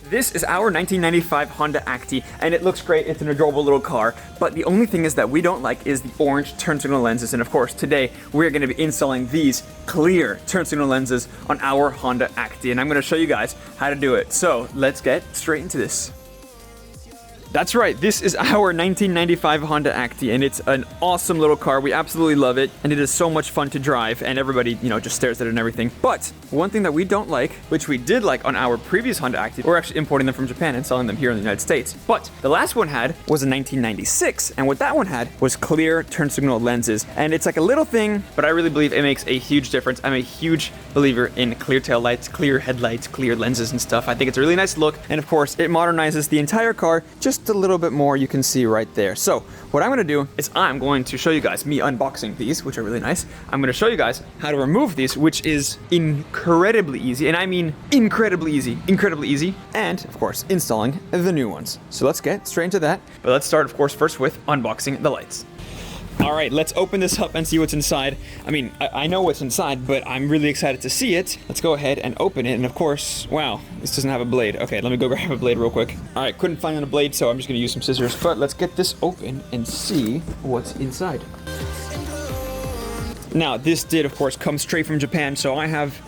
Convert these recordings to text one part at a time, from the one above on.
This is our 1995 Honda ACTY, and it looks great. It's an adorable little car, but the only thing is that we don't like is the orange turn signal lenses, and of course today we're going to be installing these clear turn signal lenses on our Honda ACTY, and I'm going to show you guys how to do it. So let's get straight into this. That's right, this is our 1995 Honda ACTY, and it's an awesome little car. We absolutely love it, and it is so much fun to drive, and everybody, just stares at it and everything. But one thing that we don't like, which we did like on our previous Honda ACTY, we're actually importing them from Japan and selling them here in the United States. But the last one was a 1996, and what that one had was clear turn signal lenses. And it's like a little thing, but I really believe it makes a huge difference. I'm a huge believer in clear tail lights, clear headlights, clear lenses and stuff. I think it's a really nice look, and of course, it modernizes the entire car just a little bit more. You can see right there. So what I'm going to do is I'm going to show you guys me unboxing these, which are really nice. I'm going to show you guys how to remove these, which is incredibly easy, and I mean incredibly easy, and of course installing the new ones. So let's get straight into that, but let's start of course first with unboxing the lights. All right, let's open this up and see what's inside. I mean, I know what's inside, but I'm really excited to see it. Let's go ahead and open it. And of course, wow, this doesn't have a blade. Okay, let me go grab a blade real quick. All right, couldn't find a blade, so I'm just gonna use some scissors. But let's get this open and see what's inside. Now, this did, of course, come straight from Japan, so I have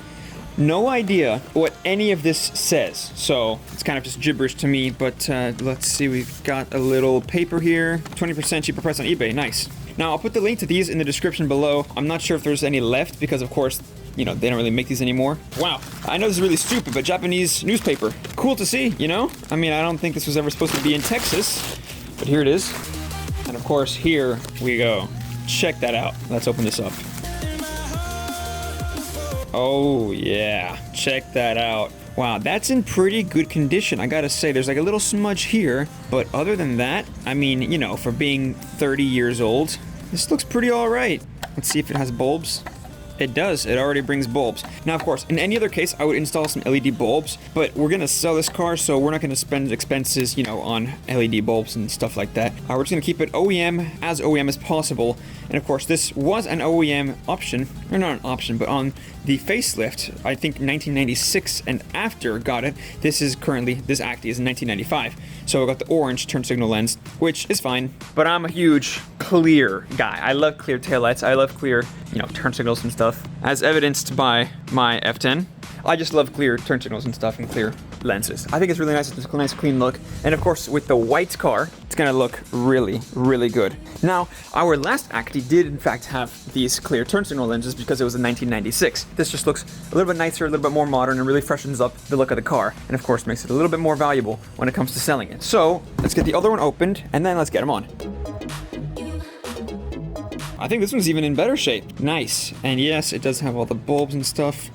no idea what any of this says. So it's kind of just gibberish to me, but let's see, we've got a little paper here. 20% cheaper price on eBay, nice. Now, I'll put the link to these in the description below. I'm not sure if there's any left because, of course, they don't really make these anymore. Wow, I know this is really stupid, but Japanese newspaper. Cool to see, I mean, I don't think this was ever supposed to be in Texas, but here it is. And of course, here we go. Check that out. Let's open this up. Oh, yeah, check that out. Wow, that's in pretty good condition, I gotta say. There's like a little smudge here, but other than that, I mean, for being 30 years old, this looks pretty all right. Let's see if it has bulbs. It does, it already brings bulbs. Now, of course, in any other case, I would install some LED bulbs, but we're gonna sell this car, so we're not gonna spend expenses, on LED bulbs and stuff like that. We're just gonna keep it as OEM as possible. And of course, this was an OEM option, or not an option, but on the facelift, I think 1996 and after got it. This ACTY is in 1995. So I got the orange turn signal lens, which is fine, but I'm a huge clear guy. I love clear taillights. I love clear, turn signals and stuff. As evidenced by my F10, I just love clear turn signals and stuff and clear lenses. I think it's really nice. It's a nice clean look. And of course, with the white car, it's gonna look really, really good. Now, our last ACTY did in fact have these clear turn signal lenses because it was in 1996. This just looks a little bit nicer, a little bit more modern, and really freshens up the look of the car. And of course, makes it a little bit more valuable when it comes to selling it. So let's get the other one opened and then let's get them on. I think this one's even in better shape. Nice. And yes, it does have all the bulbs and stuff.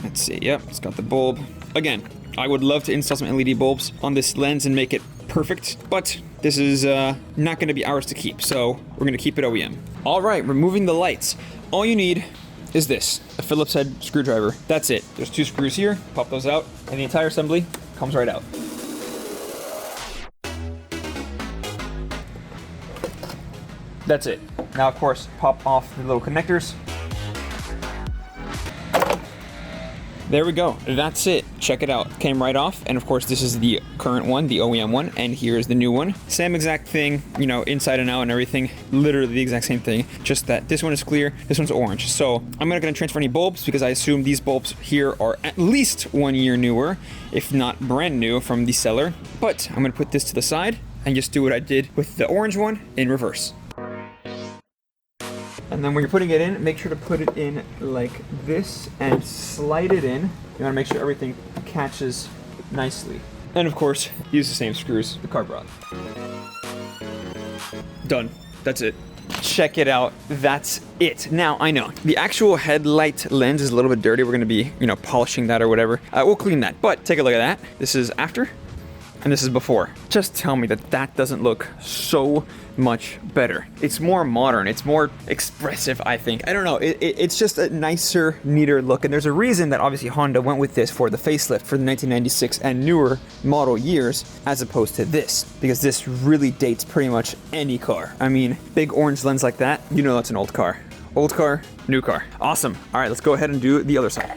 Let's see, yep, it's got the bulb. Again, I would love to install some LED bulbs on this lens and make it perfect, but this is not gonna be ours to keep, so we're gonna keep it OEM. All right, removing the lights. All you need is this, a Phillips head screwdriver. That's it. There's 2 screws here, pop those out, and the entire assembly comes right out. That's it. Now, of course, pop off the little connectors. There we go. That's it. Check it out. Came right off. And of course, this is the current one, the OEM one. And here's the new one. Same exact thing, inside and out and everything. Literally the exact same thing. Just that this one is clear, this one's orange. So I'm not going to transfer any bulbs because I assume these bulbs here are at least 1 year newer, if not brand new from the seller. But I'm going to put this to the side and just do what I did with the orange one in reverse. And then when you're putting it in, make sure to put it in like this and slide it in. You want to make sure everything catches nicely. And of course, use the same screws the car brought. Done. That's it. Check it out. That's it. Now, I know the actual headlight lens is a little bit dirty. We're going to be, polishing that or whatever. We'll clean that. But take a look at that. This is after. And this is before. Just tell me that doesn't look so much better. It's more modern. It's more expressive, I think. I don't know. It's just a nicer, neater look. And there's a reason that obviously Honda went with this for the facelift for the 1996 and newer model years as opposed to this. Because this really dates pretty much any car. I mean, big orange lens like that, that's an old car. Old car, new car. Awesome. All right, let's go ahead and do the other side.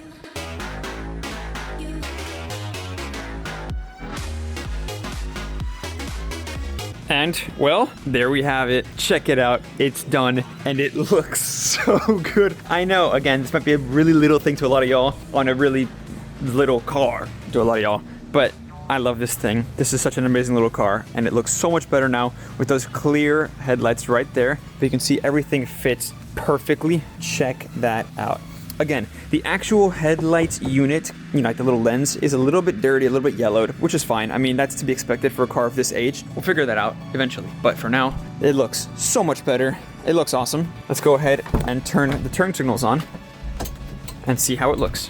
And, well, there we have it. Check it out. It's done, and it looks so good. I know, again, this might be a really little thing to a lot of y'all on a really little car to a lot of y'all, but I love this thing. This is such an amazing little car, and it looks so much better now with those clear headlights right there. But you can see everything fits perfectly. Check that out. Again, the actual headlights unit, you know, like the little lens, is a little bit dirty, a little bit yellowed, which is fine. I mean, that's to be expected for a car of this age. We'll figure that out eventually. But for now, it looks so much better. It looks awesome. Let's go ahead and turn the turn signals on and see how it looks.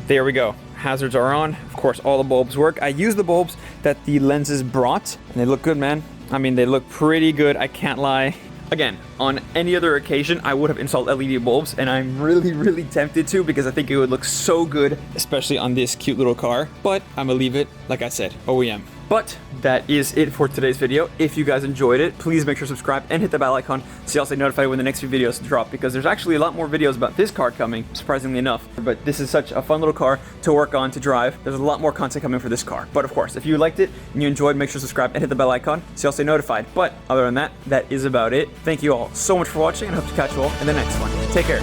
There we go. Hazards are on. Of course, all the bulbs work. I use the bulbs that the lenses brought, and they look good, man. I mean, they look pretty good. I can't lie. Again, on any other occasion, I would have installed LED bulbs, and I'm really tempted to because I think it would look so good, especially on this cute little car. But I'm gonna leave it, like I said, OEM. But that is it for today's video. If you guys enjoyed it, please make sure to subscribe and hit the bell icon so you'll stay notified when the next few videos drop, because there's actually a lot more videos about this car coming, surprisingly enough. But this is such a fun little car to work on, to drive. There's a lot more content coming for this car. But of course, if you liked it and you enjoyed, make sure to subscribe and hit the bell icon so you'll stay notified. But other than that, that is about it. Thank you all so much for watching, and I hope to catch you all in the next one. Take care.